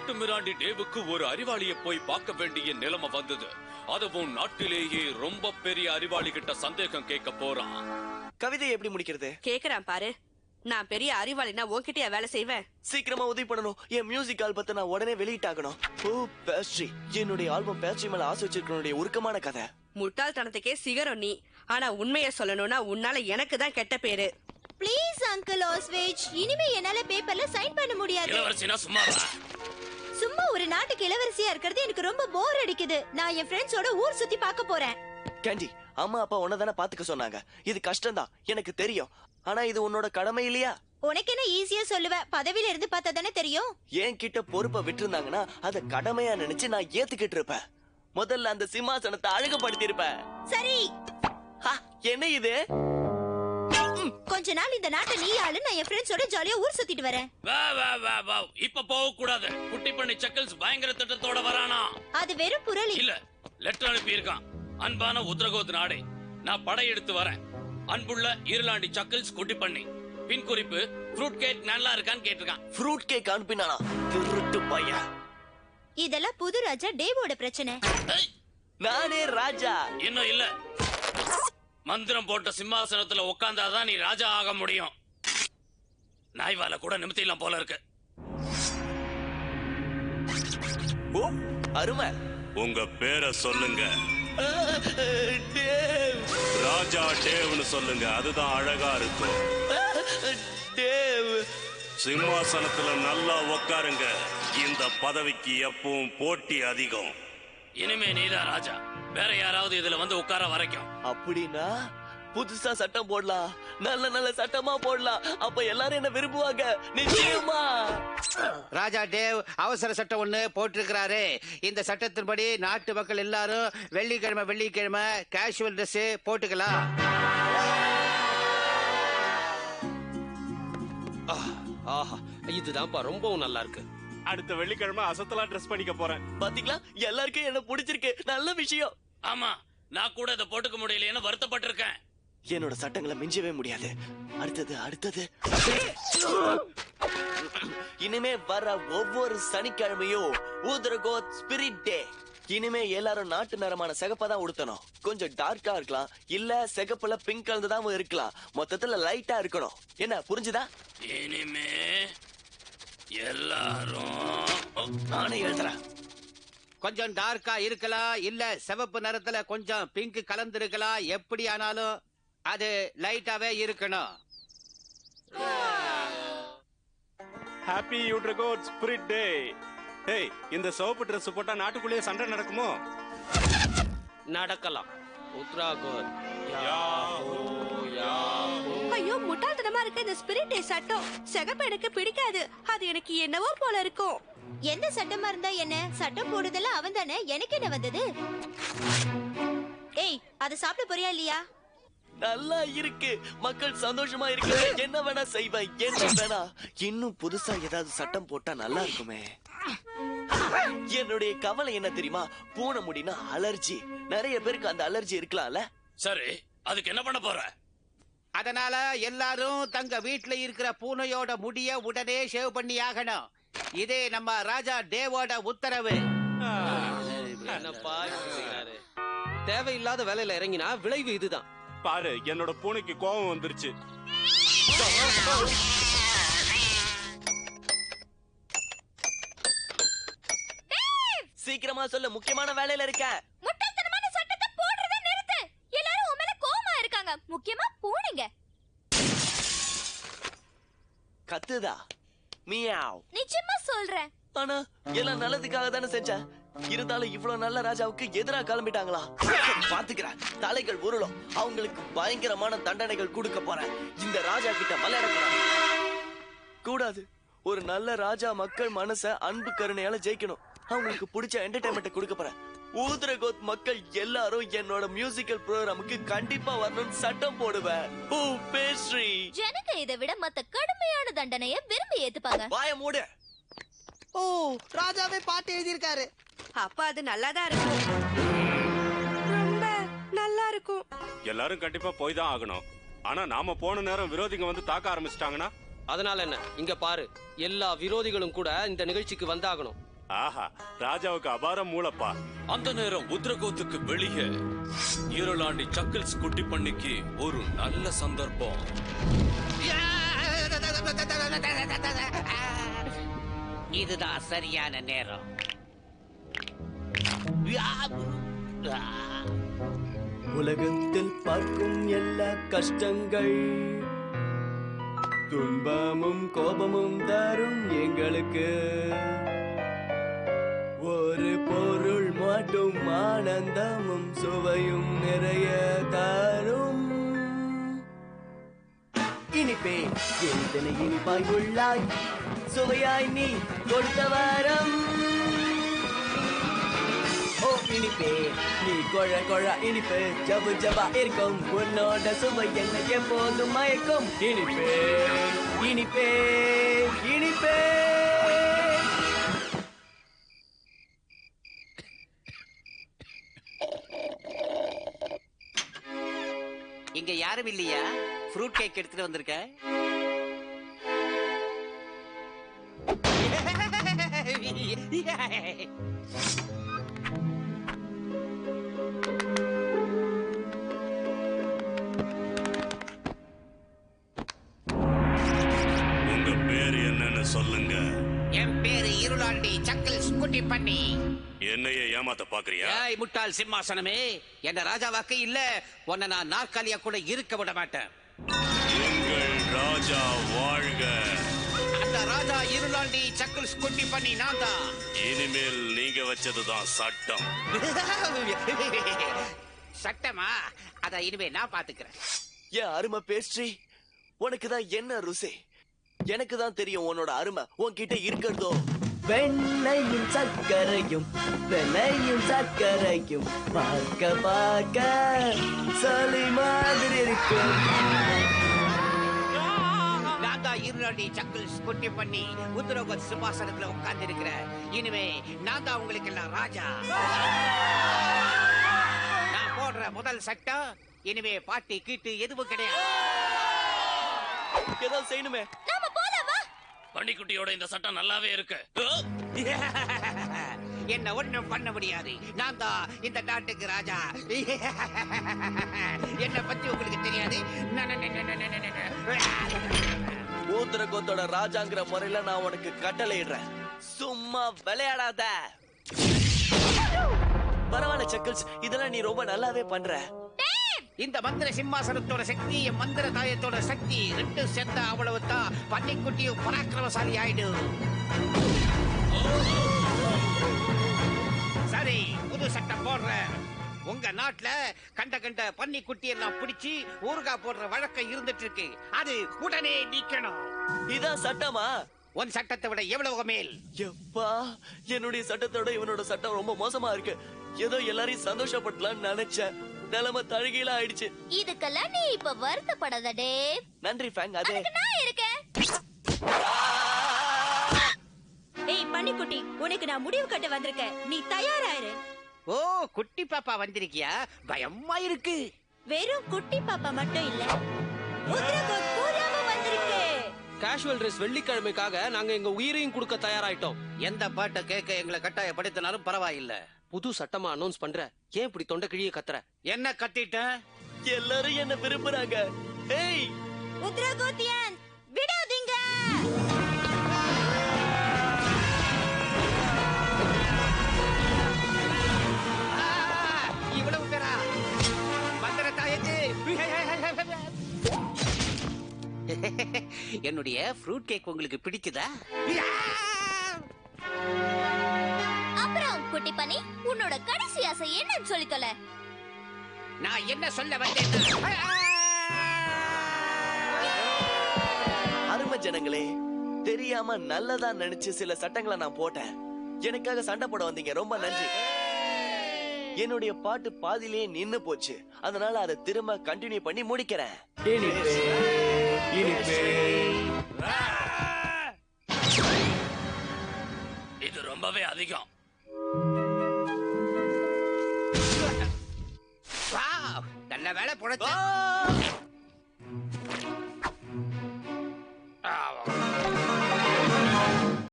காட்டு மிராண்டி டேவுக்கு ஒரு அறிவாளிய போய் பார்க்க வேண்டிய நிலைமை வந்தது. அதுவும் நாட்டிலேயே ரொம்ப பெரிய அறிவாளி கிட்ட சந்தேகம் கேட்க போறான். கவிதை எப்படி முடிக்கிறது? கேக்குறான் பாரு. நான் பெரிய அறிவாளினா உன்கிட்டயா வேலை செய்வேன்? சீக்கிரமா உதவி பண்ணணும். என் மியூசிக் ஆல்பத்தை நான் உடனே வெளியிட்டாகணும். ஓ பேஸ்ட்ரி, என்னுடைய ஆல்பம் பேஸ்ட்ரி மேல ஆசை வச்சிருக்கனுடைய உருக்கமான கதை. முட்டாள்தனத்துக்கே சிகரம் நீ. ஆனா உண்மையை சொல்லணும்னா உன்னால எனக்கு தான் கெட்ட பேரு. ப்ளீஸ் அங்கிள் ஆஸ்வேஜ், இனிமே என்னால பேப்பர்ல சைன் பண்ண முடியாது. இளவரசினா சும்மாவா? சும்மா ஒரு நாட்டுக்கு இளவரசியா இருக்கிறது எனக்கு ரொம்ப போர் அடிக்குது. நான் என் ஃப்ரெண்ட்ஸோட ஊர் சுத்தி பார்க்க போறேன். கேண்டி, அம்மா அப்பா உன்னதானே பாத்துக்க சொன்னாங்க. இது கஷ்டம்தான், எனக்கு தெரியும். ஆனா இது உன்னோட கடமை இல்லையா? உனக்கு என்ன ஈஸியா சொல்லுவ, பதவியில இருந்து பார்த்தா தானே தெரியும். என் கிட்ட பொறுப்பை விட்டுருந்தாங்கன்னா அத கடமையா நினைச்சு நான் ஏத்துக்கிட்டு இருப்பேன். முதல்ல அந்த சிம்மாசனத்தை அழகுபடுத்தி இருப்பேன். சரி, என்ன இது? கொஞ்ச நாள் இந்த நாட்டை நீ ஆளு, நான் என் ஃப்ரெண்ட்ஸோட ஜாலியா ஊர் சுத்திட்டு வரேன். இப்ப போக கூடாது. குட்டி பண்ணி சக்கல்ஸ் பயங்கர திட்டத்தோட வரானா? அது வெறும் புரளி இல்ல, லெட்டர் அனுப்பி இருக்கான். அன்பான உத்தரகோத் நாடே, நான் படையெடுத்து வரேன். அன்புள்ள ஈர்லாண்டி சக்கல்ஸ் குட்டி பண்ணி. பின் குறிப்பு, ஃப்ரூட் கேக் நல்லா இருக்கான்னு கேட்டிருக்கான். ஃப்ரூட் கேக் அனுப்பினானா? திருட்டு பையன். இதெல்லாம் புது ராஜா டேவோட பிரச்சனை. நானே ராஜா. இன்னும் இல்ல, மந்திரம் போட்ட சிம்மாசனத்துல உட்கார்ந்தாதான் நீ ராஜா ஆக முடியும். நாய்வால கூட நிமித்திடலாம் போல இருக்கு. ஓ அருமை. உங்க பேரை சொல்லுங்க. டேவ். ராஜா டேவ்னு சொல்லுங்க, அதுதான் அழகா இருக்கும். டேவ். சிம்மாசனத்துல நல்லா உட்காருங்க. இந்த பதவிக்கு எப்பவும் போட்டி அதிகம். இனிமே நீதான் ராஜா. வேற யாராவது இதுல வந்து உட்கார வரைக்கும். அப்படின்னா புதுசா சட்டம் போடலாம். நல்ல நல்ல சட்டமா போடலாம். அப்ப எல்லாரும் என்ன விரும்புவாங்க. நிச்சயமா. ராஜா டேவ் அவசர சட்டம் ஒண்ணு போட்டிருக்கிறாரு. இந்த சட்டத்தின்படி நாட்டு மக்கள் எல்லாரும் வெள்ளிக்கிழமை கேஷுவல் ட்ரெஸ் போட்டுக்கலாம். ஆஹா, இதுதான்ப்பா ரொம்பவும் நல்லா இருக்கு. அடுத்த வெள்ளிக்கிழமை அசத்தலா ட்ரெஸ் பண்ணிக்க போறேன். பாத்தீங்களா, எல்லாருக்கும் என்ன பிடிச்சிருக்கு. நல்ல விஷயம். ஆமா, நான் கூட இதை போட்டுக்க முடியலைன்னு வருத்தப்பட்டிருக்கேன். என்னோட சட்டங்களை மிஞ்சவே முடியாது. அடுத்தது இனிமே வர ஒவ்வொரு சனிக்கிழமையும் ஊதரகோத் ஸ்பிரிட் டே. இனிமே எல்லாரும் நாட்டு நிறமான சிகப்பதான் உடுத்தணும். கொஞ்சம் டார்க்கா இருக்கலாம், இல்ல சிகப்புல பிங்க் கலந்துதான் இருக்கலாம். மொத்தத்துல லைட்டா இருக்கணும். என்ன புரிஞ்சுதா? இனிமே எல்லாரும் நானே எழுதுறேன். கொஞ்சம் டார்க்கா இருக்கலாம், இல்ல சிவப்பு நிறத்துல கொஞ்சம் பிங்க் கலந்து இருக்கலாம். எப்படி ஆனாலும் அது லைட்டாவே இருக்கணும். ஹாப்பி யூட்ரகோட் ஸ்பிரிட் டே. டேய், இந்த சிவப்பு ட்ரெஸ் போட்டா நாட்டுக்குள்ளேயே சண்டை நடக்குமோ? நடக்கலாம். உத்ராகோத். ஐயோ, முட்டாள்தனமா இருக்கு இந்த ஸ்பிரிட் டே சட்டம். சிகப்பு எனக்கு பிடிக்காது. அது எனக்கு என்னவோ போல இருக்கும். எந்த சட்டமா இருந்தா என்ன, சட்டம் போடுதெல்லாம் அவன் தானே. எனக்கு என்ன வந்தது? ஏய், அதை சாப்பிட போறியா இல்லையா? நல்லா இருக்கு. மக்கள் சந்தோஷமா இருக்கு. என்ன வேணா செய்வேன். என்ன வேணா. இன்னும் புதுசா ஏதாவது சட்டம் போட்டா நல்லா இருக்குமே. என்னுடைய கவலை என்ன தெரியுமா? பூனை முடினா அலர்ஜி. நிறைய பேருக்கு அந்த அலர்ஜி இருக்கலாம்ல. சரி, அதுக்கு என்ன பண்ண போற? அதனால எல்லாரும் தங்க வீட்டுல இருக்கிற பூனையோட முடிய உடனே ஷேவ் பண்ணி ஆகணும். இதே நம்ம ராஜா டேவோட உத்தரவு. என்னப்பா இப்படி செய்றாரு? தேவையில்லாத வேலையில இறங்கினா விளைவு இதுதான். பாரு, என்னோட பூனைக்கு கோபம் வந்துருச்சு. சீக்கிரமா சொல்ல, முக்கியமான வேலையில இருக்க. முட்டாள்தனமான சட்டத்தை போடுறத நிறுத்து. எல்லாரும் உன் மேல கோவமா இருக்காங்க, முக்கியமா பூனைங்க. கத்துதா? மியாவ். நிச்சயமா சொல்றேன். ஆனா எல்லாம் நல்லதுக்காக தானே செஞ்சேன். இருந்தாலும் இவ்வளவு நல்ல ராஜாவுக்கு எதிரா கிளம்பிட்டாங்களா? பாத்துக்கிறேன். தலைகள் உருளும். அவங்களுக்கு பயங்கரமான தண்டனைகள் கொடுக்க போறேன். இந்த ராஜா கிட்ட விளையாட கூடாது. ஒரு நல்ல ராஜா மக்கள் மனச அன்பு கருணையால ஜெயிக்கணும். அவங்களுக்கு பிடிச்ச என்டர்டைன்மெண்ட் கொடுக்க போறேன். ஊதரகோத் மக்கள் எல்லாரும் என்னோட மியூசிக்கல் ப்ரோகிராமுக்கு கண்டிப்பா வரணும்னு சட்டம் போடுவேன். ஓ பேஸ்ட்ரி. ஜனங்க இதை விட மத்த கடுமையான தண்டனையை விரும்பி ஏத்துப்பாங்க. வாய மூடு. ஓ, ராஜாவே பாட்டு எழுதியிருக்காரு. அப்ப அது நல்லாதான் இருக்கும். ரொம்ப நல்லா இருக்கும். எல்லாரும் கண்டிப்பா போய் தான் ஆகணும். ஆனா நாம போன நேரம் விரோதிங்க வந்து தாக்க ஆரம்பிச்சிட்டாங்கன்னா அதனால என்ன, இங்க பாரு, எல்லா விரோதிகளும் கூட இந்த நிகழ்ச்சிக்கு வந்தாகணும். ஆஹா, ராஜாவுக்கு அபார மூளப்பா. அந்த நேரம் உத்ரகோத்துக்கு வெளியே ஈரலாண்டி சக்கிள்ஸ் குட்டி பண்ணிக்கு ஒரு நல்ல சந்தர்ப்பம். இதுதான் சரியான நேரம். உலகத்தில் பார்க்கும் எல்லா கஷ்டங்கள் துன்பமும் கோபமும் தரும் எங்களுக்கு ஒரு பொருள் மட்டும் ஆனந்தமும் சுவையும் நிறைய தரும். இனிப்பே எத்தனை இனிப்பாய் உள்ளாய், சுவையாய் நீ கொடுத்த வாரம். ஓ இனிப்பே நீ கொழ கொழ இனிப்பு, ஜபு ஜபா இருக்கும் உன்னோட சுவை என்ன எப்போதும் மயக்கும். இனிப்பே இனிப்பே இனிப்பே. இங்க யாரும் இல்லையா? ஃப்ரூட் கேக் எடுத்துட்டு வந்திருக்கேன். உங்க பேர் என்னன்னு சொல்லுங்க. என் பேரு இருளாண்டி சக்கிள்ஸ் குட்டி பண்ணி. என்னைய ஏமாத்த பாக்குறியா? ஏய் முட்டாள் சிம்மாசனமே, என்ன ராஜாவாக்கு இல்ல உன்னை நான் நாற்காலியா கூட இருக்க விட மாட்டேன். எங்கள் ராஜா வாழ்க. அந்த ராஜா இருளாண்டி சக்கிள்ஸ் குட்டி பண்ணி நான் தான். இனிமேல் நீங்க வச்சதுதான் சட்டம். சட்டமா? அத இனிமே நான் பாத்துக்கிறேன். ஏன் அருமை பேஸ்ட்ரி, உனக்கு தான் என்ன ருசி? எனக்கு தான் தெரியும் உன்னோட அருமை உன்கிட்ட இருக்கிறதோ. வெண்ணையும் சர்க்கரையும் வெண்ணையும் சர்க்கரையும் பார்க்க பார்க்க சளி மாதிரி இருக்கும். நான் தான் இருளாண்டி சக்கிள்ஸ் குட்டி பண்ணி உத்தரவு சிம்மாசனத்துல உட்கார்ந்து இருக்கிறேன். இனிமே நான் தான் உங்களுக்கு எல்லாம் ராஜா. நான் போடுற முதல் சட்டம், இனிமே பாட்டி கீட்டு எதுவும் கிடையாது. ஏதாவது செய்யணுமே. பன்னிக்குட்டியோட இந்த சட்டம் நல்லாவே இருக்கு. என்ன ஒண்ணும் பண்ண முடியாது. நான் தான் இந்த நாட்டுக்கு ராஜா. என்ன பத்தி உங்களுக்கு தெரியாது. ஊத்திரகோத்தோட ராஜாங்கிற முறையில நான் உனக்கு கட்டளை இடுறேன். சும்மா விளையாடாத. பரவாயில்ல சக்கிள்ஸ், இதெல்லாம் நீ ரொம்ப நல்லாவே பண்ற. இந்த மந்திர சிம்மாசனத்தோட சக்தி, என் மந்திர தாயத்தோட சக்தி ரெண்டு சேர்ந்தா அவ்வளவு தான் பன்னிக்குட்டியும் பராக்கிரமசாலி ஆயிடும். சரி, புது சட்டம் போடுறேன். உங்க நாட்டுல கண்ட கண்ட பன்னிக்குட்டி எல்லாம் பிடிச்சி ஊறுகாய் போடுற வழக்கம் இருந்துட்டு இருக்கு. அது உடனே நீக்கணும். இதான் சட்டமா? உன் சட்டத்தை விட எவ்வளவு மேல். எப்பா, என்னுடைய சட்டத்தோட இவனோட சட்டம் ரொம்ப மோசமா இருக்கு. ஏதோ எல்லாரையும் சந்தோஷப்படலாம்னு நினைச்சேன். நிலைமை தழுகீழ ஆயிடுச்சு. இதுக்கெல்லாம் நீ இப்ப வருத்தப்படாத டேவ். நன்றி ஃபேங். அதே நான் இருக்கேன். ஏய் பன்னிக்குட்டி, உனக்கு நான் முடிவு கட்ட வந்திருக்கேன். நீ தயாராயிரு. ஓ, குட்டி பாப்பா வந்திருக்கியா? பயமா இருக்கு. வெறும் குட்டி பாப்பா மட்டும் இல்ல, உத்தரகோட் பூராவும் வந்திருக்கு. கேஷுவல் ட்ரெஸ் வெள்ளிக்கிழமைக்காக நாங்க எங்க உயிரையும் கொடுக்க தயாராயிட்டோம். எந்த பாட்டை கேட்க எங்களை கட்டாயப்படுத்தினாலும் பரவாயில்ல. புது சட்டமா அனௌன்ஸ் பண்ற. ஏன் இப்படி தொண்டை கிழிய கத்துற? என்ன கத்திட்ட? எல்லாரும் என்ன விரும்புறாங்க. ஏய் உத்தரகோத்தியன், விடாதீங்க. இவ்வளவு பேரா? மந்திர தாயத்து. என்னுடைய ஃப்ரூட் கேக் உங்களுக்கு பிடிக்குதா? அப்புறம் குட்டி பண்ணி, உன்னோட கடைசி ஆசை என்னன்னு சொல்லிக்கல. நான் என்ன சொல்ல வந்தேன்? அருமை ஜனங்களே, தெரியாம நல்லதா நினைச்சு சில சட்டங்களை நான் போட்டேன். எனக்காக சண்டை போட வந்தீங்க, ரொம்ப நன்றி. என்னுடைய பாட்டு பாதியிலேயே நின்னு போச்சு. அதனால அதை திரும்ப கண்டினியூ பண்ணி முடிக்கிறேன். இது ரொம்பவே அதிகம். நல்ல வேலை புழைச்ச.